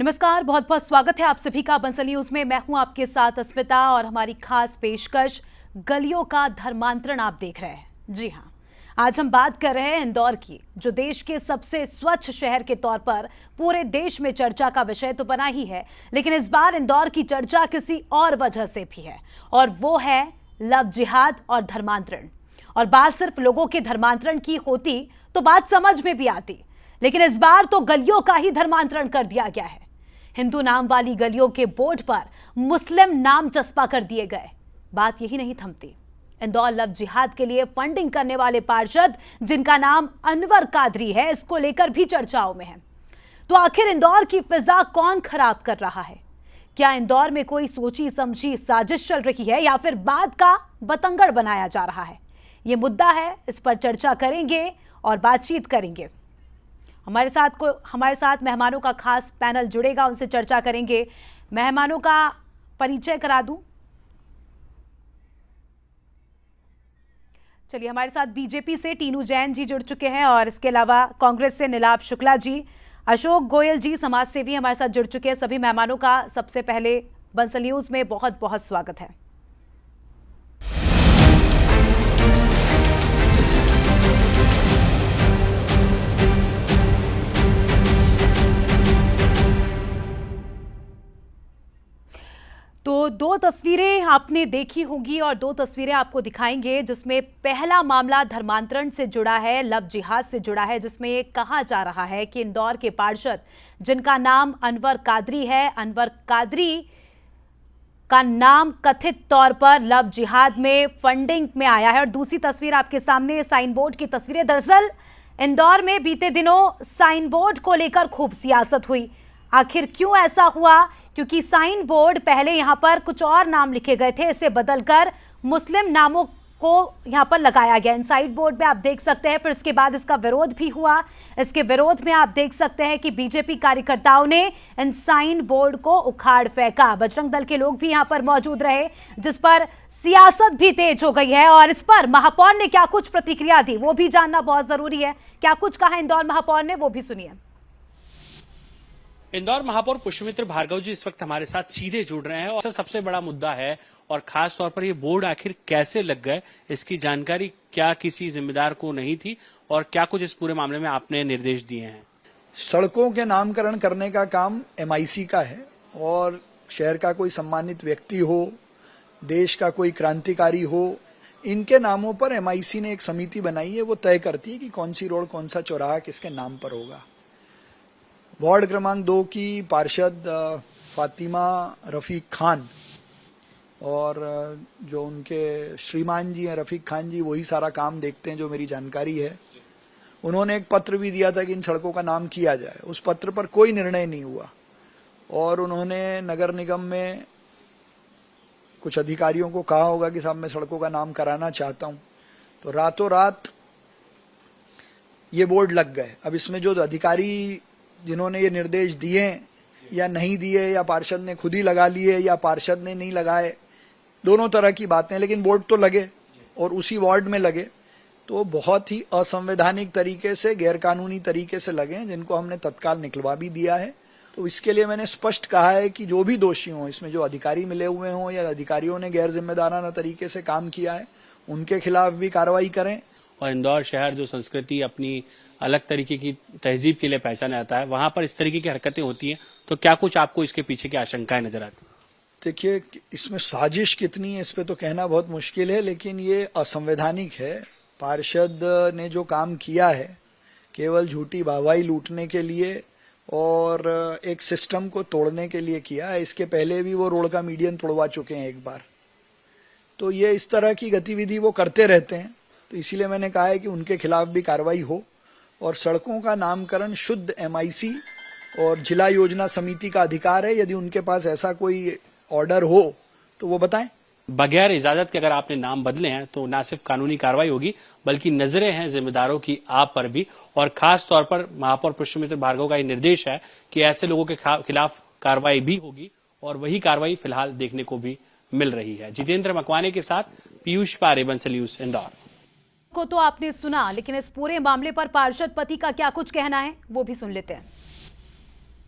नमस्कार, बहुत बहुत स्वागत है आप सभी का बंसल न्यूज में। मैं हूं आपके साथ अस्मिता और हमारी खास पेशकश गलियों का धर्मांतरण आप देख रहे हैं। जी हां, आज हम बात कर रहे हैं इंदौर की, जो देश के सबसे स्वच्छ शहर के तौर पर पूरे देश में चर्चा का विषय तो बना ही है, लेकिन इस बार इंदौर की चर्चा किसी और वजह से भी है, और वो है लव जिहाद और धर्मांतरण। और बात सिर्फ लोगों के धर्मांतरण की होती तो बात समझ में भी आती, लेकिन इस बार तो गलियों का ही धर्मांतरण कर दिया गया है। हिंदू नाम वाली गलियों के बोर्ड पर मुस्लिम नाम चस्पा कर दिए गए। बात यही नहीं थमती। इंदौर लव जिहाद के लिए फंडिंग करने वाले पार्षद, जिनका नाम अनवर कादरी है, इसको लेकर भी चर्चाओं में है। तो आखिर इंदौर की फिजा कौन खराब कर रहा है? क्या इंदौर में कोई सोची समझी साजिश चल रही है या फिर बात का बतंगड़ बनाया जा रहा है? ये मुद्दा है, इस पर चर्चा करेंगे और बातचीत करेंगे। हमारे साथ मेहमानों का खास पैनल जुड़ेगा, उनसे चर्चा करेंगे। मेहमानों का परिचय करा दूं। चलिए, हमारे साथ बीजेपी से टीनू जैन जी जुड़ चुके हैं और इसके अलावा कांग्रेस से नीलाभ शुक्ला जी, अशोक गोयल जी समाज सेवी हमारे साथ जुड़ चुके हैं। सभी मेहमानों का सबसे पहले बंसल न्यूज में बहुत बहुत स्वागत है। तो दो तस्वीरें आपने देखी होंगी और दो तस्वीरें आपको दिखाएंगे, जिसमें पहला मामला धर्मांतरण से जुड़ा है, लव जिहाद से जुड़ा है, जिसमें ये कहा जा रहा है कि इंदौर के पार्षद, जिनका नाम अनवर कादरी है, अनवर कादरी का नाम कथित तौर पर लव जिहाद में फंडिंग में आया है। और दूसरी तस्वीर आपके सामने साइन बोर्ड की तस्वीरें। दरअसल इंदौर में बीते दिनों साइन बोर्ड को लेकर खूब सियासत हुई। आखिर क्यों ऐसा हुआ? क्योंकि साइन बोर्ड पहले यहां पर कुछ और नाम लिखे गए थे, इसे बदलकर मुस्लिम नामों को यहां पर लगाया गया। इन साइन बोर्ड में आप देख सकते हैं, फिर इसके बाद इसका विरोध भी हुआ। इसके विरोध में आप देख सकते हैं कि बीजेपी कार्यकर्ताओं ने इन साइन बोर्ड को उखाड़ फेंका। बजरंग दल के लोग भी यहां पर मौजूद रहे, जिस पर सियासत भी तेज हो गई है। और इस पर महापौर ने क्या कुछ प्रतिक्रिया दी, वो भी जानना बहुत जरूरी है। क्या कुछ कहा इंदौर महापौर ने, वो भी सुनिए। इंदौर महापौर पुष्पमित्र भार्गव जी इस वक्त हमारे साथ सीधे जुड़ रहे हैं और सबसे बड़ा मुद्दा है, और खास तौर पर ये बोर्ड आखिर कैसे लग गए, इसकी जानकारी क्या किसी जिम्मेदार को नहीं थी, और क्या कुछ इस पूरे मामले में आपने निर्देश दिए हैं? सड़कों के नामकरण करने का काम एमआईसी का है, और शहर का कोई सम्मानित व्यक्ति हो, देश का कोई क्रांतिकारी हो, इनके नामों पर एमआईसी ने एक समिति बनाई है। वो तय करती है कि कौन सी रोड, कौन सा चौराहा किसके नाम पर होगा। वार्ड क्रमांक 2 की पार्षद फातिमा रफीक खान और जो उनके श्रीमान जी हैं रफीक खान जी, वही सारा काम देखते हैं, जो मेरी जानकारी है। उन्होंने एक पत्र भी दिया था कि इन सड़कों का नाम किया जाए। उस पत्र पर कोई निर्णय नहीं हुआ, और उन्होंने नगर निगम में कुछ अधिकारियों को कहा होगा कि साहब मैं सड़कों का नाम कराना चाहता हूं, तो रातों रात ये बोर्ड लग गए। अब इसमें जो अधिकारी जिन्होंने ये निर्देश दिए या नहीं दिए, या पार्षद ने खुद ही लगा लिए या पार्षद ने नहीं लगाए, दोनों तरह की बातें, लेकिन बोर्ड तो लगे और उसी वार्ड में लगे, तो बहुत ही असंवैधानिक तरीके से, गैरकानूनी तरीके से लगे, जिनको हमने तत्काल निकलवा भी दिया है। तो इसके लिए मैंने स्पष्ट कहा है कि जो भी दोषी हों, इसमें जो अधिकारी मिले हुए हों या अधिकारियों ने गैर जिम्मेदाराना तरीके से काम किया है, उनके खिलाफ भी कार्रवाई करें। और इंदौर शहर जो संस्कृति अपनी अलग तरीके की तहजीब के लिए पहचाना जाता है, वहां पर इस तरीके की हरकतें होती हैं, तो क्या कुछ आपको इसके पीछे की आशंकाएं नजर आती? देखिए, इसमें साजिश कितनी है इस पे तो कहना बहुत मुश्किल है, लेकिन ये असंवैधानिक है। पार्षद ने जो काम किया है केवल झूठी वाहवाही लूटने के लिए और एक सिस्टम को तोड़ने के लिए किया है। इसके पहले भी वो रोड का मीडियन तोड़वा चुके हैं एक बार। तो ये इस तरह की गतिविधि वो करते रहते हैं, तो इसीलिए मैंने कहा है कि उनके खिलाफ भी कार्रवाई हो। और सड़कों का नामकरण शुद्ध एमआईसी और जिला योजना समिति का अधिकार है। यदि उनके पास ऐसा कोई ऑर्डर हो तो वो बताएं। बगैर इजाजत के अगर आपने नाम बदले हैं तो ना सिर्फ कानूनी कार्रवाई होगी, बल्कि नजरें हैं जिम्मेदारों की आप पर भी। और खास तौर पर महापौर पुष्पमित्र भार्गव का ये निर्देश है कि ऐसे लोगों के खिलाफ कार्रवाई भी होगी, और वही कार्रवाई फिलहाल देखने को भी मिल रही है। जितेंद्र मकवाने के साथ पीयूष पारे, बंसल न्यूज, इंदौर। को तो आपने सुना, लेकिन इस पूरे मामले पर पार्षद पति का क्या कुछ कहना है, वो भी सुन लेते हैं।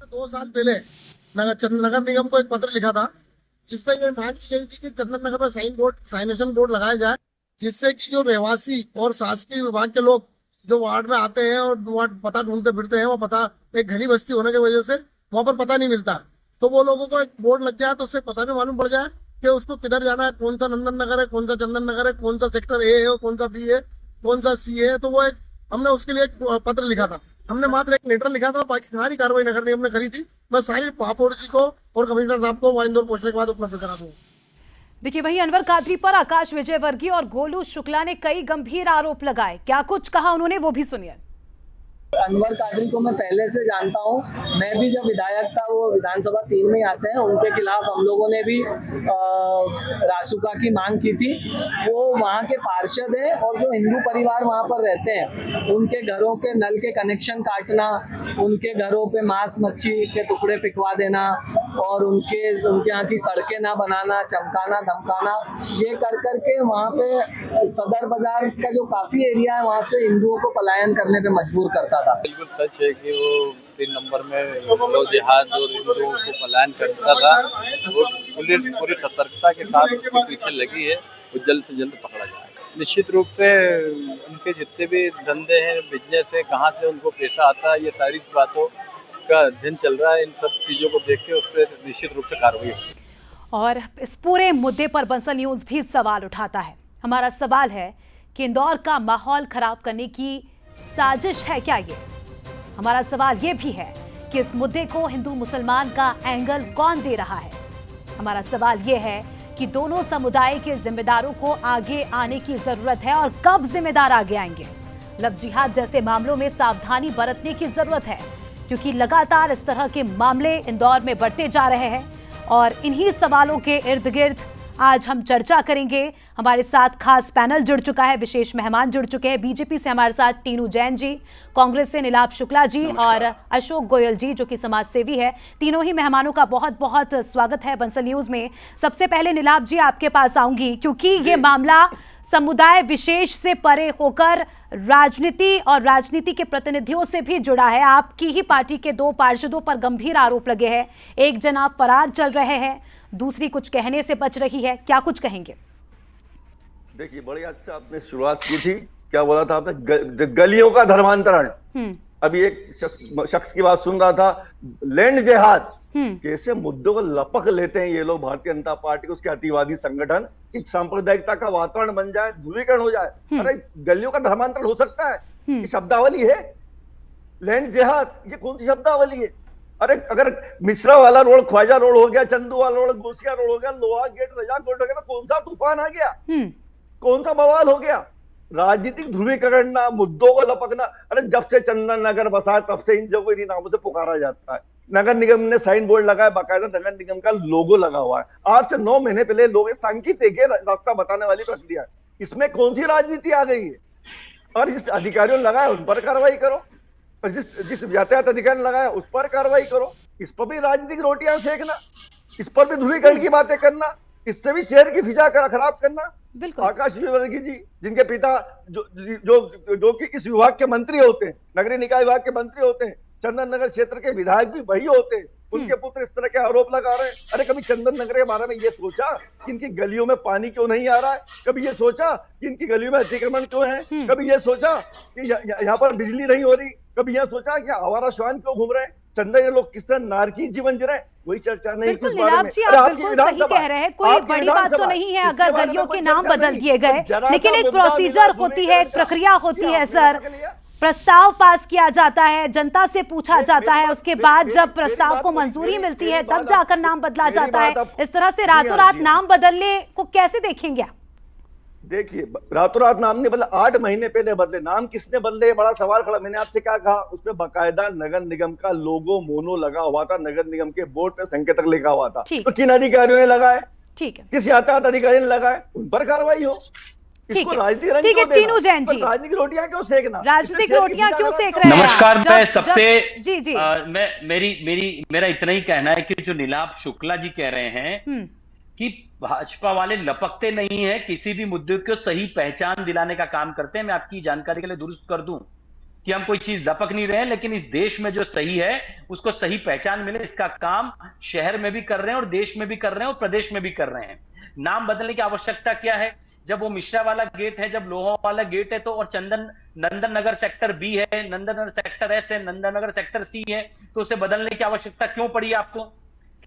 2 साल पहले नगर निगम को एक पत्र लिखा था, जिसपे ये मांग की गई थी कि चंदन नगर में साइनेशन बोर्ड लगाया जाए, जिससे कि जो रहवासी और शासकीय विभाग के लोग जो वार्ड में आते हैं और वार्ड पता ढूंढते फिरते हैं, वो पता एक घनी बस्ती होने की वजह से वहां पर पता नहीं मिलता, तो वो लोगों को एक बोर्ड लग जाए तो उससे पता भी मालूम पड़ जाए कि उसको किधर जाना है, कौन सा नंदन नगर है, कौन सा चंदन नगर है, कौन सा सेक्टर ए है, कौन सा बी है, कौन सा सी है। तो वो एक हमने उसके लिए एक पत्र लिखा था, हमने मात्र एक लेटर लिखा था, बाकी सारी कार्रवाई नगर निगम ने करी थी। मैं सारी महापौर जी को और कमिश्नर साहब को वहाँ इंदौर पहुंचने के बाद उपलब्ध करा दूंगा। देखिए, वहीं अनवर कादरी पर आकाश विजयवर्गीय और गोलू शुक्ला ने कई गंभीर आरोप लगाए। क्या कुछ कहा उन्होंने, वो भी सुनिए। अनवर कादरी को मैं पहले से जानता हूं, मैं भी जब विधायक था वो विधानसभा 3 में आते हैं, उनके खिलाफ हम लोगों ने भी रासुका की मांग की थी। वो वहां के पार्षद है और जो हिंदू परिवार वहां पर रहते हैं उनके घरों के नल के कनेक्शन काटना, उनके घरों पे मांस मच्छी के टुकड़े फिकवा देना और उनके यहाँ की सड़कें ना बनाना, चमकाना धमकाना, ये कर करके वहाँ पे सदर बाजार का जो काफी एरिया है वहाँ से हिंदुओं को पलायन करने पे मजबूर करता था। बिल्कुल सच है कि वो 3 नंबर में लो जिहाद और हिंदुओं को पलायन करता था। वो पुलिस पूरी सतर्कता के साथ उसके पीछे लगी है, वो जल्द से जल्द पकड़ा जाएगा। निश्चित रूप से उनके जितने भी धंधे हैं, बिजनेस है, कहाँ से उनको पैसा आता है, ये सारी बातों का अध्ययन चल रहा है। इन सब चीज़ों को देख के उस पर निश्चित रूप से कार्रवाई होगी। और इस पूरे मुद्दे पर बंसल न्यूज भी सवाल उठाता है। हमारा सवाल है कि इंदौर का माहौल खराब करने की साजिश है क्या ये? हमारा सवाल ये भी है कि इस मुद्दे को हिंदू मुसलमान का एंगल कौन दे रहा है? हमारा सवाल ये है कि दोनों समुदाय के जिम्मेदारों को आगे आने की जरूरत है, और कब जिम्मेदार आगे आएंगे? लव जिहाद जैसे मामलों में सावधानी बरतने की जरूरत है, क्योंकि लगातार इस तरह के मामले इंदौर में बढ़ते जा रहे हैं। और इन्हीं सवालों के इर्द गिर्द आज हम चर्चा करेंगे। हमारे साथ खास पैनल जुड़ चुका है, विशेष मेहमान जुड़ चुके हैं। बीजेपी से हमारे साथ टीनू जैन जी, कांग्रेस से नीलाभ शुक्ला जी और अशोक गोयल जी जो कि समाज सेवी है। तीनों ही मेहमानों का बहुत बहुत स्वागत है बंसल न्यूज में। सबसे पहले नीलाभ जी आपके पास आऊंगी, क्योंकि ये मामला समुदाय विशेष से परे होकर राजनीति और राजनीति के प्रतिनिधियों से भी जुड़ा है। आपकी ही पार्टी के 2 पार्षदों पर गंभीर आरोप लगे हैं। एक जनाब फरार चल रहे हैं, दूसरी कुछ कहने से बच रही है। क्या कुछ कहेंगे? देखिए, बड़ी अच्छा आपने शुरुआत की थी। क्या बोला था आपने? गलियों का धर्मांतरण। अभी एक शख्स की बात सुन रहा था, लैंड जिहाद। कैसे मुद्दों को लपक लेते हैं ये लोग, भारतीय जनता पार्टी, उसके अतिवादी संगठन, कि सांप्रदायिकता का वातावरण बन जाए, ध्रुवीकरण हो जाए। अरे गलियों का धर्मांतरण हो सकता है? ये शब्दावली है लैंड जिहाद? ये कौन सी शब्दावली है? अरे अगर मिश्रा वाला रोड ख्वाजा रोड हो गया, चंदू वाला रोड गोसिया रोड हो गया, लोहा गेट रजा गेट हो गया, तो कौन सा तूफान आ गया? कौन सा बवाल हो गया? राजनीतिक ध्रुवीकरण ना, मुद्दों को लपकना। अरे जब से चंदन नगर बसा तब से इन जगहों इन्हीं नामों से पुकारा जाता है। नगर निगम ने साइन बोर्ड लगाया, बाकायदा नगर निगम का लोगो लगा हुआ है। आज से 9 महीने पहले लोग सांकेतिक रास्ता बताने वाली प्रक्रिया है। इसमें कौन सी राजनीति आ गई है? और जिस अधिकारियों ने लगाया उन पर कार्रवाई करो, और जिस यातायात अधिकारी ने लगाया उस पर कार्रवाई करो। इस पर भी राजनीतिक रोटियां सेकना, इस पर भी ध्रुवीकरण की बातें करना, इससे भी शहर की फिजा खराब करना। आकाश विजयवर्गीय जी, जिनके पिता जो कि इस विभाग के मंत्री होते हैं, नगरीय निकाय विभाग के मंत्री होते हैं, चंदन नगर क्षेत्र के विधायक भी वही होते हैं, उनके पुत्र इस तरह के आरोप लगा रहे हैं। अरे कभी चंदन नगर के बारे में ये सोचा कि इनकी गलियों में पानी क्यों नहीं आ रहा है? कभी ये सोचा कि इनकी गलियों में अतिक्रमण क्यों है? कभी ये सोचा कि यहाँ पर बिजली नहीं हो रही? कभी यह सोचा कि आवारा श्वान क्यों घूम रहे हैं? चंदन के लोग किस तरह नारकी जीवन जी रहे हैं? वही चर्चा नहीं। बिल्कुल नीलाभ जी, आप बिल्कुल सही कह रहे हैं। कोई बड़ी बात तो नहीं है अगर गलियों के नाम बदल दिए गए, लेकिन एक प्रोसीजर होती है, एक प्रक्रिया होती है सर। प्रस्ताव पास किया जाता है, जनता से पूछा जाता है, उसके बाद जब प्रस्ताव को मंजूरी मिलती है तब जाकर नाम बदला जाता है। इस तरह से रातों रात नाम बदलने को कैसे देखेंगे आप? देखिए, रातों रात नाम नहीं बदला, 8 महीने पहले बदले। नाम किसने बदले, बड़ा सवाल खड़ा। मैंने आपसे क्या कहा? उसमें बाकायदा नगर निगम का लोगो मोनो लगा हुआ था, नगर निगम के बोर्ड पे संकेतक लिखा हुआ था। तो किन अधिकारियों ने लगाए? ठीक है, किस यातायात अधिकारी ने लगाए? उन पर कार्रवाई हो। ठीक है तीनू जैन जी, राजनीतिक रोटियां क्यों सेकना? राजनीतिक रोटियां क्यों सेक रहे हैं? नमस्कार। मैं सबसे जी मेरा इतना ही कहना है कि जो नीलाभ शुक्ला जी कह रहे हैं कि भाजपा वाले लपकते नहीं है, किसी भी मुद्दे को सही पहचान दिलाने का काम करते हैं। मैं आपकी जानकारी के लिए दुरुस्त कर दूं कि हम कोई चीज लपक नहीं रहे हैं, लेकिन इस देश में जो सही है उसको सही पहचान मिले, इसका काम शहर में भी कर रहे हैं और देश में भी कर रहे हैं और प्रदेश में भी कर रहे हैं। नाम बदलने की आवश्यकता क्या है? जब वो मिश्रा वाला गेट है, जब लोहा वाला गेट है, तो और नंदन नगर सेक्टर बी है, नंदन नगर सेक्टर एस है, नंदन नगर सेक्टर सी है, तो उसे बदलने की आवश्यकता क्यों पड़ी आपको?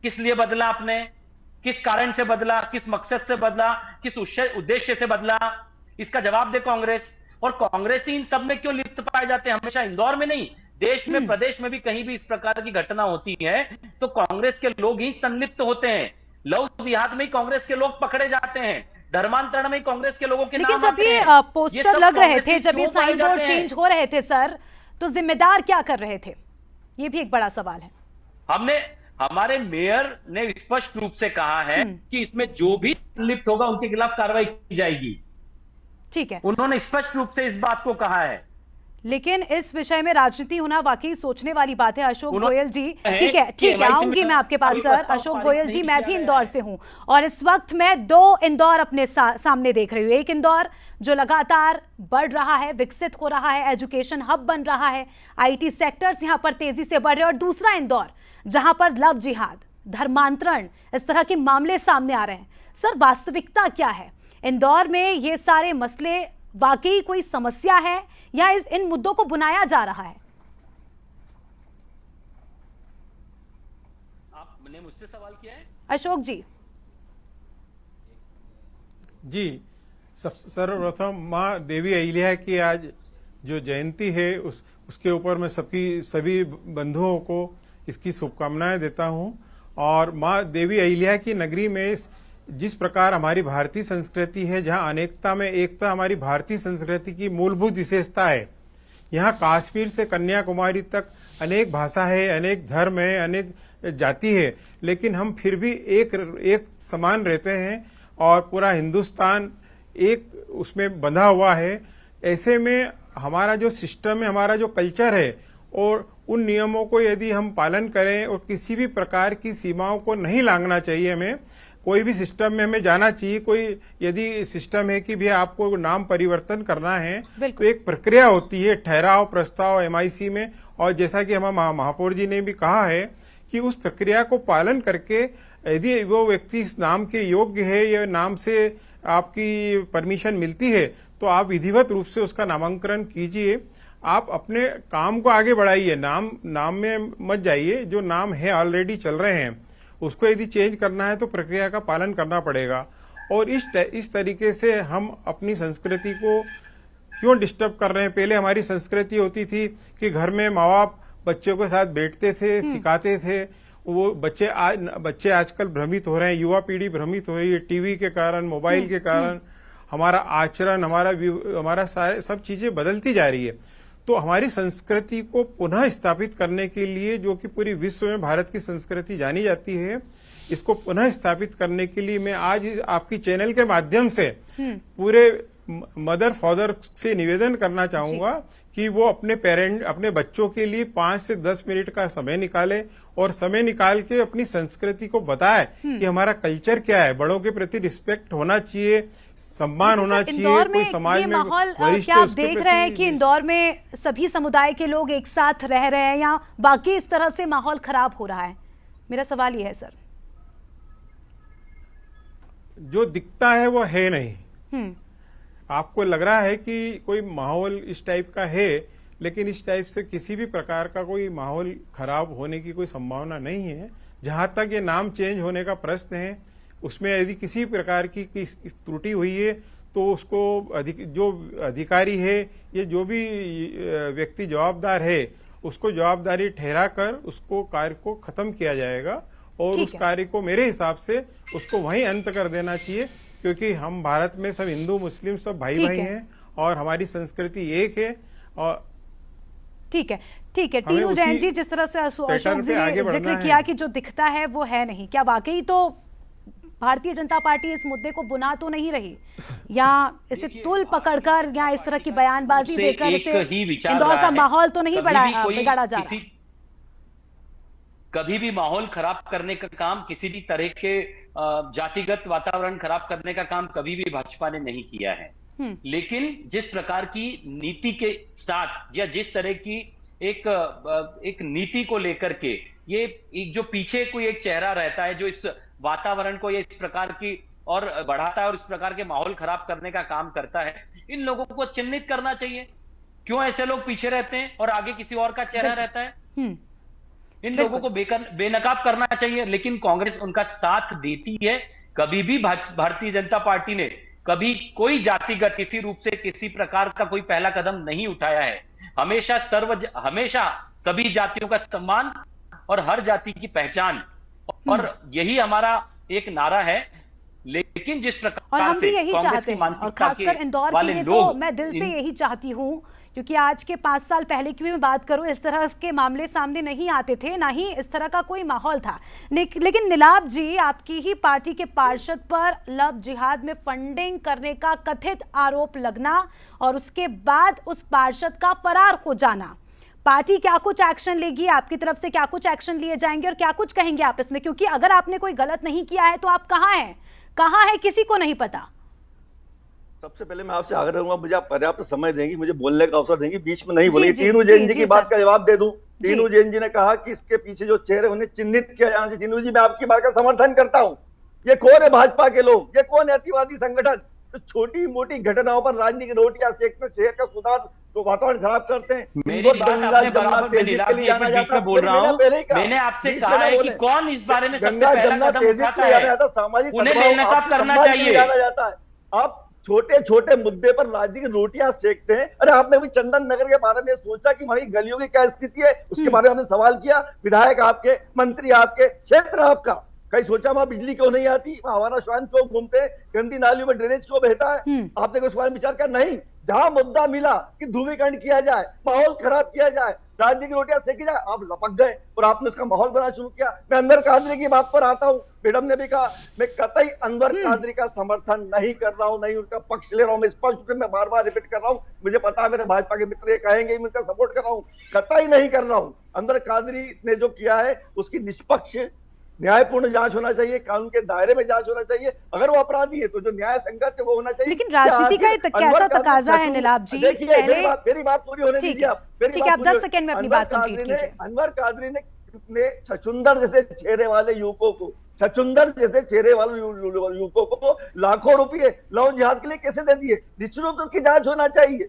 किस लिए बदला आपने? किस कारण से बदला? किस मकसद से बदला? किस उद्देश्य से बदला? इसका जवाब दे कांग्रेस। और कांग्रेस ही इन सब में क्यों लिप्त पाए जाते हैं? हमेशा इंदौर में नहीं, देश में, प्रदेश में भी कहीं भी इस प्रकार की घटना होती है तो कांग्रेस के लोग ही संलिप्त होते हैं। लव जिहाद में ही कांग्रेस के लोग पकड़े जाते हैं, धर्मांतरण में कांग्रेस के लोगों के लेकिन नाम जब आते ये हैं। पोस्टर सब लग रहे कांग्रेसी थे, जब ये क्यों पाए साइन बोर्ड जाते हैं? चेंज हो रहे थे सर, तो जिम्मेदार क्या कर रहे थे? ये भी एक बड़ा सवाल है। हमारे मेयर ने स्पष्ट रूप से कहा है कि इसमें जो भी संलिप्त होगा उनके खिलाफ कार्रवाई की जाएगी। ठीक है, उन्होंने स्पष्ट रूप से इस बात को कहा है। लेकिन इस विषय में राजनीति होना वाकई सोचने वाली बात है। अशोक गोयल जी, है ठीक है, कि ठीक है, MIC आऊंगी में मैं आपके पास कोई सर। प्रस्ताव अशोक पारित गोयल जी, नहीं मैं किया भी गया इंदौर है। से हूं और इस वक्त मैं दो इंदौर अपने सामने देख रही हूँ। एक इंदौर जो लगातार बढ़ रहा है, विकसित हो रहा है, एजुकेशन हब बन रहा है, IT सेक्टर्स यहाँ पर तेजी से बढ़ रहे हैं, और दूसरा इंदौर जहां पर लव जिहाद, धर्मांतरण, इस तरह के मामले सामने आ रहे हैं। सर, वास्तविकता क्या है? इंदौर में ये सारे मसले वाकई कोई समस्या है या इन मुद्दों को बुनाया जा रहा है? आपने मुझसे सवाल किया है अशोक जी। जी, सर्वप्रथम माँ देवी अहिल्या की आज जो जयंती है उसके ऊपर मैं सभी बंधुओं को इसकी शुभकामनाएं देता हूं। और माँ देवी अहिल्या की नगरी में जिस प्रकार हमारी भारतीय संस्कृति है, जहां अनेकता में एकता हमारी भारतीय संस्कृति की मूलभूत विशेषता है, यहाँ कश्मीर से कन्याकुमारी तक अनेक भाषा है, अनेक धर्म है, अनेक जाति है, लेकिन हम फिर भी एक समान रहते हैं और पूरा हिंदुस्तान एक उसमें बंधा हुआ है। ऐसे में हमारा जो सिस्टम है, हमारा जो कल्चर है, और उन नियमों को यदि हम पालन करें और किसी भी प्रकार की सीमाओं को नहीं लांघना चाहिए। हमें कोई भी सिस्टम में हमें जाना चाहिए। कोई यदि सिस्टम है कि भी आपको नाम परिवर्तन करना है तो एक प्रक्रिया होती है, ठहराव प्रस्ताव MIC में, और जैसा कि हम महापौर जी ने भी कहा है कि उस प्रक्रिया को पालन करके यदि वो व्यक्ति इस नाम के योग्य है या नाम से आपकी परमिशन मिलती है तो आप विधिवत रूप से उसका नामांकन कीजिए। आप अपने काम को आगे बढ़ाइए, नाम में मत जाइए। जो नाम है ऑलरेडी चल रहे हैं उसको यदि चेंज करना है तो प्रक्रिया का पालन करना पड़ेगा। और इस तरीके से हम अपनी संस्कृति को क्यों डिस्टर्ब कर रहे हैं? पहले हमारी संस्कृति होती थी कि घर में माँ बाप बच्चों के साथ बैठते थे, सिखाते थे। वो बच्चे आजकल भ्रमित हो रहे हैं, युवा पीढ़ी भ्रमित हो रही है टीवी के कारण, मोबाइल के कारण। हमारा आचरण, हमारा सारे सब चीजें बदलती जा रही है। तो हमारी संस्कृति को पुनः स्थापित करने के लिए, जो कि पूरी विश्व में भारत की संस्कृति जानी जाती है, इसको पुनः स्थापित करने के लिए मैं आज आपकी चैनल के माध्यम से पूरे मदर फादर से निवेदन करना चाहूंगा कि वो अपने बच्चों के लिए 5 से 10 मिनट का समय निकाले और समय निकाल के अपनी संस्कृति को बताए कि हमारा कल्चर क्या है। बड़ों के प्रति रिस्पेक्ट होना चाहिए, सम्मान होना चाहिए। कोई समाज में माहौल वरिष्ठ क्या आप देख रहे हैं कि इंदौर में सभी समुदाय के लोग एक साथ रह रहे हैं या बाकी इस तरह से माहौल खराब हो रहा है? मेरा सवाल ये है सर। जो दिखता है वो है नहीं। आपको लग रहा है कि कोई माहौल इस टाइप का है, लेकिन इस टाइप से किसी भी प्रकार का कोई माहौल खराब होने की कोई संभावना नहीं है। जहां तक ये नाम चेंज होने का प्रश्न है, उसमें यदि किसी प्रकार की त्रुटि हुई है तो उसको जो अधिकारी है या जो भी व्यक्ति जवाबदार है उसको जवाबदारी ठहरा कर उसको कार्य को खत्म किया जाएगा। और उस कार्य को मेरे हिसाब से उसको वहीं अंत कर देना चाहिए, क्योंकि हम भारत में सब हिंदू मुस्लिम सब भाई भाई हैं और हमारी संस्कृति एक है। और ठीक है टीनू जैन जी, जिस तरह से अशोक जी ने जिक्र किया कि जो दिखता है वो है नहीं, क्या वाकई तो भारतीय जनता पार्टी इस मुद्दे को बुना तो नहीं रही, या इसे तुल पकड़कर या इस तरह की बयानबाजी देकर इसे इंदौर का माहौल तो नहीं बिगाड़ा जा रहा? कभी भी माहौल खराब करने का काम, किसी भी तरह के जातिगत वातावरण खराब करने का काम कभी भी भाजपा ने नहीं किया है। लेकिन जिस प्रकार की नीति के साथ या जिस तरह की एक नीति को लेकर के ये एक जो पीछे कोई एक चेहरा रहता है जो इस वातावरण को या इस प्रकार की और बढ़ाता है और इस प्रकार के माहौल खराब करने का काम करता है, इन लोगों को चिन्हित करना चाहिए। क्यों ऐसे लोग पीछे रहते हैं और आगे किसी और का चेहरा रहता है? इन लोगों को बेनकाब करना चाहिए। लेकिन कांग्रेस उनका साथ देती है। कभी भी भारतीय जनता पार्टी ने कभी कोई जातिगत किसी रूप से किसी प्रकार का कोई पहला कदम नहीं उठाया है। हमेशा सभी जातियों का सम्मान और हर जाति की पहचान, और यही हमारा एक नारा है। लेकिन जिस प्रकार और हम भी से यही कांग्रेस चाहते की हैं, और मानसिकता खासकर के इंदौर के वाले लिए तो लोग मैं दिल से यही चाहती हूँ, क्योंकि आज के 5 साल पहले की भी मैं बात करूं, इस तरह के मामले सामने नहीं आते थे, ना ही इस तरह का कोई माहौल था। लेकिन नीलाभ जी, आपकी ही पार्टी के पार्षद पर लव जिहाद में फंडिंग करने का कथित आरोप लगना और उसके बाद उस पार्षद का फरार हो जाना, पार्टी क्या कुछ एक्शन लेगी? आपकी तरफ से क्या कुछ एक्शन लिए जाएंगे और क्या कुछ कहेंगे आप इसमें? क्योंकि अगर आपने कोई गलत नहीं किया है तो आप कहाँ हैं, कहाँ है, किसी को नहीं पता। सबसे पहले मैं आपसे आग्रह करूंगा, मुझे आप पर्याप्त समय देंगी, मुझे बोलने का अवसर देंगी, बीच में नहीं बोलेंगी। टीनू जैन जी की बात का जवाब दे दूं। टीनू जैन जी ने कहा कि इसके पीछे जो चेहरे उन्हें चिन्हित किया जाना चाहिए। टीनू जी, मैं आपकी बात का समर्थन करता हूं। ये कौन है भाजपा के लोग? ये कौन है अतिवादी संगठन तो छोटी मोटी घटनाओं पर राजनीतिक रोटियां सेकते, शहर का सुधार तो वातावरण खराब करते हैं? मेरी बात आपने बराबर में नीलाभ जी एक बीच में बोल रहा हूं। मैंने आपसे कहा है कि कौन इस बारे में सबसे पहला कदम उठाता है, सामाजिक उन्हें बेनकाब करना चाहिए। जाता है। आप छोटे छोटे मुद्दे पर राजनीतिक रोटियां सेकते हैं। अरे आपने भी चंदन नगर के बारे में सोचा कि वहां गलियों की क्या स्थिति है? उसके बारे में हमने सवाल किया। विधायक आपके, मंत्री आपके, क्षेत्र आपका, कहीं सोचा वहां बिजली क्यों नहीं आती, वहां हमारा श्वान क्यों घूमते हैं, गंदी नालियों में ड्रेनेज क्यों बहता है? आपने कुछ बारे में विचार किया? नहीं। जहां मुद्दा मिला कि ध्रुवीकरण किया जाए, माहौल खराब किया जाए, राजनीतिक रोटियां सेकी जाए, आप लपक गए और आपने उसका माहौल बनाना शुरू किया। मैं अनवर कादरी की बात पर आता हूं। मैडम ने भी कहा, मैं कतई अनवर कादरी का समर्थन नहीं कर रहा हूं, नहीं उनका पक्ष ले रहा हूं। मैं स्पष्ट रूप से मैं बार बार रिपीट कर रहा हूं, मुझे पता है मेरे भाजपा के मित्र ये कहेंगे, मैं उनका सपोर्ट कर रहा हूं, कतई नहीं कर रहा हूं। अनवर कादरी ने जो किया है उसकी निष्पक्ष न्यायपूर्ण जांच होना चाहिए, कानून के दायरे में जांच होना चाहिए। अगर वो अपराधी है तो जो न्याय संगत है वो होना चाहिए। लेकिन राजनीति का कैसा तकाजा है नीलाभ जी? देखिए, मेरी बात पूरी होने दीजिए आप। ठीक है, आप 10 सेकंड में अपनी बात कंप्लीट कीजिए। अनवर कादरी ने छछुंदर जैसे चेहरे वाले युवकों को, लाखों रुपए लव जिहाद के लिए कैसे दे दिए? निश्चित रूप से उसकी जांच होना चाहिए,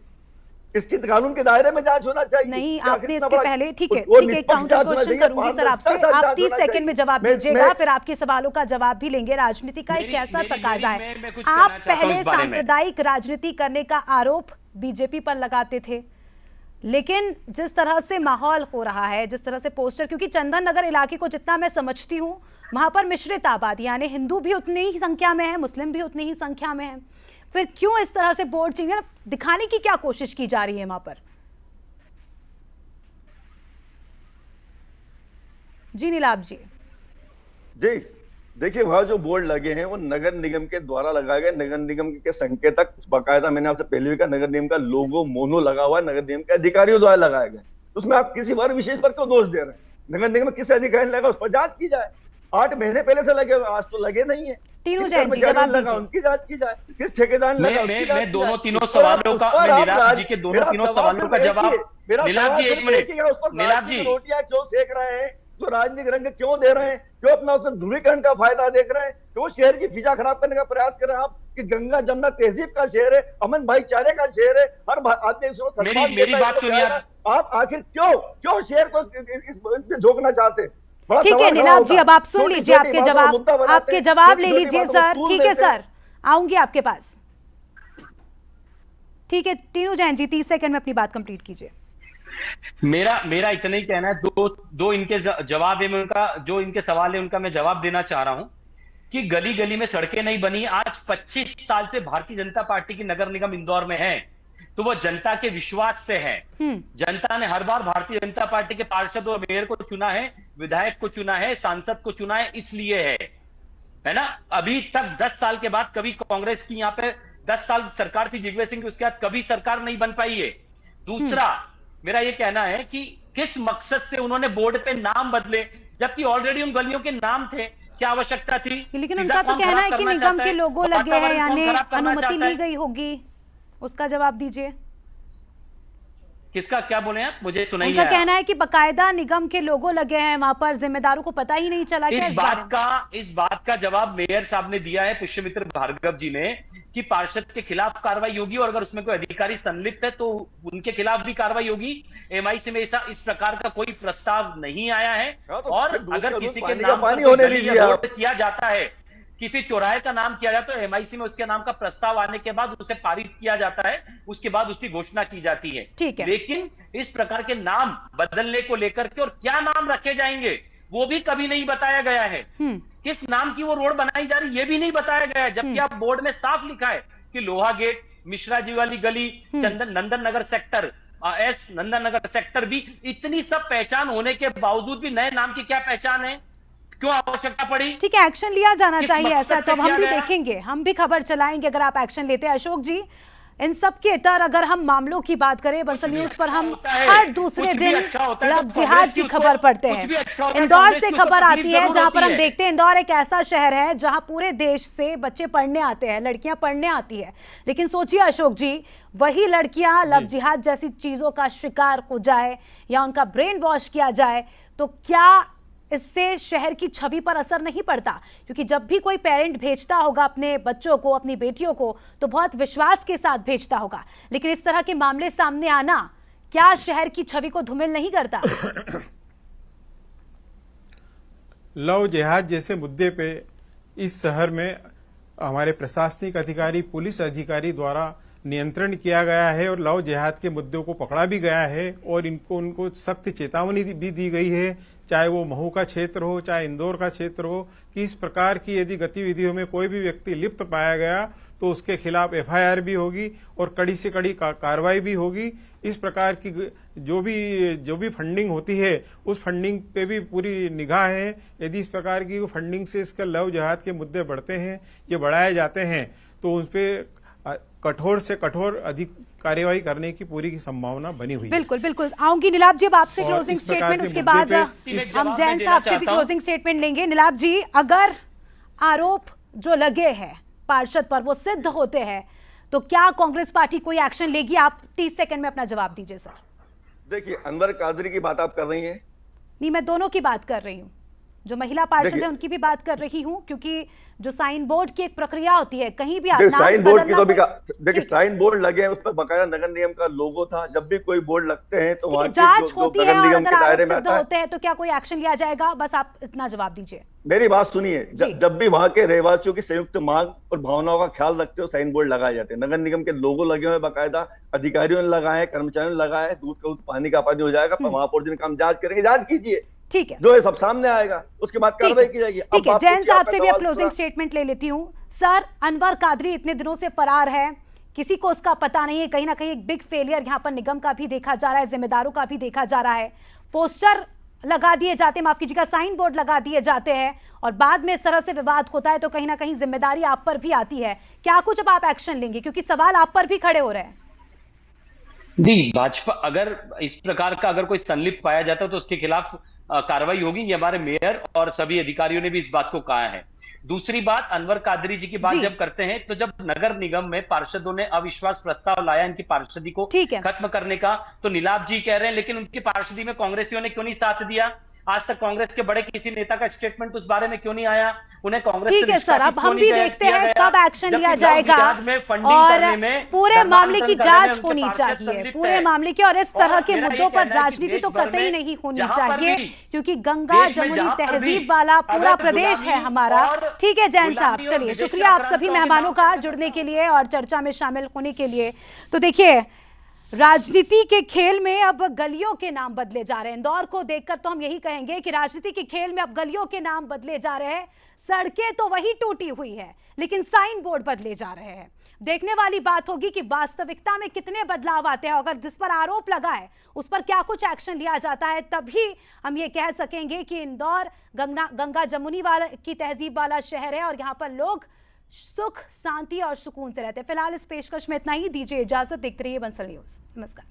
इसकी कानून के दायरे में जांच होना चाहिए। नहीं, आपने इसके पहले ठीक है, काउंटर क्वेश्चन करूंगी सर आपसे, आप 30 सेकंड में जवाब दीजिएगा, फिर आपके सवालों का जवाब भी लेंगे। राजनीति का एक ऐसा तकाजा है, आप पहले सांप्रदायिक राजनीति करने का आरोप बीजेपी पर लगाते थे, लेकिन जिस तरह से माहौल हो रहा है, जिस तरह से पोस्टर, क्योंकि चंदन नगर इलाके को जितना मैं समझती हूँ वहां पर मिश्रित आबादी, यानी हिंदू भी उतनी ही संख्या में है, मुस्लिम भी उतनी ही संख्या में है, फिर क्यों इस तरह से बोर्ड चिन्ह दिखाने की क्या कोशिश की जा रही है वहां पर? जी नीलाभ जी। जी देखिए, वहां जो बोर्ड लगे हैं वो नगर निगम के द्वारा लगाए गए, नगर निगम के संकेतक बाकायदा, मैंने आपसे पहले भी कहा, नगर निगम का लोगो मोनो लगा हुआ है, नगर निगम के अधिकारियों द्वारा लगाए गए। उसमें आप किसी वर्ग विशेष पर क्यों दोष दे रहे हैं? नगर निगम में किस अधिकारी ने लगा उस पर जांच की जाए। 8 महीने पहले से लगे हुए, आज तो लगे नहीं है। टीनू जैन जी जवाब दीजिए। उनकी जांच की जाए, किस ठेकेदार ने लगा उसकी जांच की जाए। मैं दोनों तीनों सवालों का, मैं नीलाभ जी के दोनों तीनों सवालों का जवाब, नीलाभ जी एक मिनट, नीलाभ जी रोटियां क्यों सेक रहे हैं, जो राजनीतिक रंग क्यों दे रहे हैं, क्यों अपना उसमें ध्रुवीकरण का फायदा देख रहे हैं, क्यों शहर की फिजा खराब करने का प्रयास कर रहे हैं आप? कि गंगा जमुना तहजीब का शहर है, अमन भाईचारे का शहर है, हर आदमी इसको सम्मान मेरी बात सुनिए आप आखिर क्यों शहर को झोंकना चाहते हैं? ठीक है नीलाभ जी, अब आप सुन लीजिए आपके जवाब ले लीजिए सर। ठीक है सर, आऊंगी आपके पास। ठीक है टीनू जैन जी, 30 सेकंड में अपनी बात कंप्लीट कीजिए। मेरा इतना ही कहना है, दो इनके जवाब है, उनका जो इनके सवाल है उनका मैं जवाब देना चाह रहा हूं कि गली गली में सड़कें नहीं बनी। आज 25 साल से भारतीय जनता पार्टी की नगर निगम इंदौर में है, तो वो जनता के विश्वास से है। जनता ने हर बार भारतीय जनता पार्टी के पार्षद और मेयर को चुना है, विधायक को चुना है, सांसद को चुना है, इसलिए है ना। अभी तक 10 साल के बाद कभी कांग्रेस की यहाँ पे 10 साल सरकार थी दिग्विजय सिंह की, उसके बाद कभी सरकार नहीं बन पाई है। दूसरा मेरा ये कहना है कि किस मकसद से उन्होंने बोर्ड पे नाम बदले, जबकि ऑलरेडी उन गलियों के नाम थे, क्या आवश्यकता थी? लेकिन उनका तो कहना है कि निगम के लोगो लगे हैं, यानी अनुमति ली गई होगी। उसका जवाब दीजिए। किसका, क्या बोले आप? मुझे सुनाई उनका नहीं आया। कहना है कि बकायदा निगम के लोगों लगे हैं वहां पर, जिम्मेदारों को पता ही नहीं चला। क्या इस बात का जवाब मेयर साहब ने दिया है, पुष्यमित्र भार्गव जी ने, कि पार्षद के खिलाफ कार्रवाई होगी और अगर उसमें कोई अधिकारी संलिप्त है तो उनके खिलाफ भी कार्रवाई होगी। एमआईसी में ऐसा इस प्रकार का कोई प्रस्ताव नहीं आया है। और अगर किसी के नाम पर रोड किया जाता है, किसी चौराहे का नाम किया जाता है तो एमआईसी में उसके नाम का प्रस्ताव आने के बाद उसे पारित किया जाता है, उसके बाद उसकी घोषणा की जाती है। ठीक है। लेकिन इस प्रकार के नाम बदलने को लेकर के और क्या नाम रखे जाएंगे वो भी कभी नहीं बताया गया है। किस नाम की वो रोड बनाई जा रही ये भी नहीं बताया गया है, जबकि आप बोर्ड में साफ लिखा है कि लोहा गेट, मिश्रा जी वाली गली, नंदन नगर सेक्टर एस, नंदन नगर सेक्टर बी, इतनी सब पहचान होने के बावजूद भी नए नाम की क्या पहचान है? क्यों आवश्यकता पड़ी? ठीक है, एक्शन लिया जाना चाहिए मकसद ऐसा, से तो हम किया भी गया? देखेंगे, हम भी खबर चलाएंगे अगर आप एक्शन लेते हैं। अशोक जी, इन सब के इतर अगर हम मामलों की बात करें, बंसल न्यूज पर हम हर दूसरे दिन लव जिहाद की खबर पढ़ते हैं। इंदौर से खबर आती है जहां पर हम देखते हैं इंदौर एक ऐसा शहर है जहां पूरे देश से बच्चे पढ़ने आते हैं, लड़कियां पढ़ने आती है। लेकिन सोचिए अशोक जी, वही लड़कियां लव जिहाद जैसी चीजों का शिकार हो जाए या उनका ब्रेन वॉश किया जाए तो क्या इससे शहर की छवि पर असर नहीं पड़ता? क्योंकि जब भी कोई पेरेंट भेजता होगा अपने बच्चों को, अपनी बेटियों को, तो बहुत विश्वास के साथ भेजता होगा। लेकिन इस तरह के मामले सामने आना क्या शहर की छवि को धूमिल नहीं करता? लव जिहाद जैसे मुद्दे पे इस शहर में हमारे प्रशासनिक अधिकारी, पुलिस अधिकारी द्वारा नियंत्रण किया गया है और लव जिहाद के मुद्दों को पकड़ा भी गया है और उनको सख्त चेतावनी भी दी गई है, चाहे वो महू का क्षेत्र हो, चाहे इंदौर का क्षेत्र हो, कि इस प्रकार की यदि गतिविधियों में कोई भी व्यक्ति लिप्त पाया गया तो उसके खिलाफ एफआईआर भी होगी और कड़ी से कड़ी कार्रवाई भी होगी। इस प्रकार की जो भी फंडिंग होती है उस फंडिंग पे भी पूरी निगाह है। यदि इस प्रकार की फंडिंग से इसका लव जिहाद के मुद्दे बढ़ते हैं, ये बढ़ाए जाते हैं, तो उस पर कठोर से कठोर अधिक कार्यवाही करने की पूरी संभावना बनी हुई है। बिल्कुल बिल्कुल, आऊंगी नीलाभ जी अब आपसे क्लोजिंग स्टेटमेंट, उसके बाद हम जैन साहब से भी क्लोजिंग स्टेटमेंट लेंगे। नीलाभ जी, अगर आरोप जो लगे हैं पार्षद पर वो सिद्ध होते हैं तो क्या कांग्रेस पार्टी कोई एक्शन लेगी? आप 30 सेकंड में अपना जवाब दीजिए सर। देखिए, अनवर कादरी की बात आप कर रही हैं? नहीं, मैं दोनों की बात कर रही हूँ, जो महिला पार्षद है उनकी भी बात कर रही हूँ, क्योंकि जो साइन बोर्ड की एक प्रक्रिया होती है, कहीं भी साइन बोर्ड की तो भी देखिए, साइन बोर्ड लगे हैं, उस पर बकायदा नगर निगम का लोगो था। जब भी कोई बोर्ड लगते हैं तो वहाँ जांच होती है और अगर आरोप सिद्ध होते हैं तो क्या कोई एक्शन लिया जाएगा? बस आप इतना जवाब दीजिए। मेरी बात सुनिए, जब भी वहाँ के रहवासियों की संयुक्त मांग और भावनाओं का ख्याल रखते हो साइन बोर्ड लगाए जाते हैं। नगर निगम के लोगो लगे हुए बकायदा, अधिकारियों ने लगाए, कर्मचारियों ने लगाए। दूध का पानी का पानी हो जाएगा, महापौर जी ने काम जांच करेंगे, जांच कीजिए, ठीक है, जो है सब सामने आएगा, उसके बाद कार्रवाई की जाएगी। ठीक है, जैन साहब से भी अब क्लोजिंग स्टेटमेंट ले लेती हूँ। सर, अनवर कादरी इतने दिनों से फरार है, किसी को उसका पता नहीं है, कहीं ना कहीं एक बिग फेलियर यहाँ पर निगम का भी देखा जा रहा है, जिम्मेदारों का भी देखा जा रहा है। पोस्टर लगा दिए जाते हैं, माफ कीजिएगा, साइन बोर्ड लगा दिए जाते हैं और बाद में इस तरह से विवाद होता है तो कहीं ना कहीं जिम्मेदारी आप पर भी आती है। क्या कुछ अब आप एक्शन लेंगे, क्योंकि सवाल आप पर भी खड़े हो रहे हैं? जी, भाजपा अगर इस प्रकार का अगर कोई संलिप्त पाया जाता है तो उसके खिलाफ कार्रवाई होगी। ये हमारे मेयर और सभी अधिकारियों ने भी इस बात को कहा है। दूसरी बात, अनवर कादरी जी की बात जब करते हैं तो जब नगर निगम में पार्षदों ने अविश्वास प्रस्ताव लाया इनकी पार्षदी को खत्म करने का, तो नीलाभ जी कह रहे हैं लेकिन उनकी पार्षदी में कांग्रेसियों ने क्यों नहीं साथ दिया? आज तक कांग्रेस के बड़े किसी नेता का स्टेटमेंट उस बारे में क्यों नहीं आया? उन्हें कांग्रेस ठीक है सर, अब हम भी देखते हैं कब एक्शन लिया जाएगा और पूरे मामले की जांच होनी चाहिए, पूरे मामले की। और इस तरह के मुद्दों पर राजनीति तो कतई नहीं होनी चाहिए, क्योंकि गंगा जमुनी तहजीब वाला पूरा प्रदेश है हमारा। ठीक है जैन साहब, चलिए, शुक्रिया आप सभी मेहमानों का जुड़ने के लिए और चर्चा में शामिल होने के लिए। तो देखिए, राजनीति के खेल में अब गलियों के नाम बदले जा रहे हैं। इंदौर को देखकर तो हम यही कहेंगे कि राजनीति के खेल में अब गलियों के नाम बदले जा रहे हैं। सड़कें तो वही टूटी हुई है लेकिन साइन बोर्ड बदले जा रहे हैं। देखने वाली बात होगी कि वास्तविकता में कितने बदलाव आते हैं। अगर जिस पर आरोप लगा है उस पर क्या कुछ एक्शन लिया जाता है, तभी हम ये कह सकेंगे कि इंदौर गंगा जमुनी वाला की तहजीब वाला शहर है और यहाँ पर लोग सुख, शांति और सुकून से रहते हैं। फिलहाल इस पेशकश में इतना ही, दीजिए इजाजत। देखते रहिए बंसल न्यूज। नमस्कार।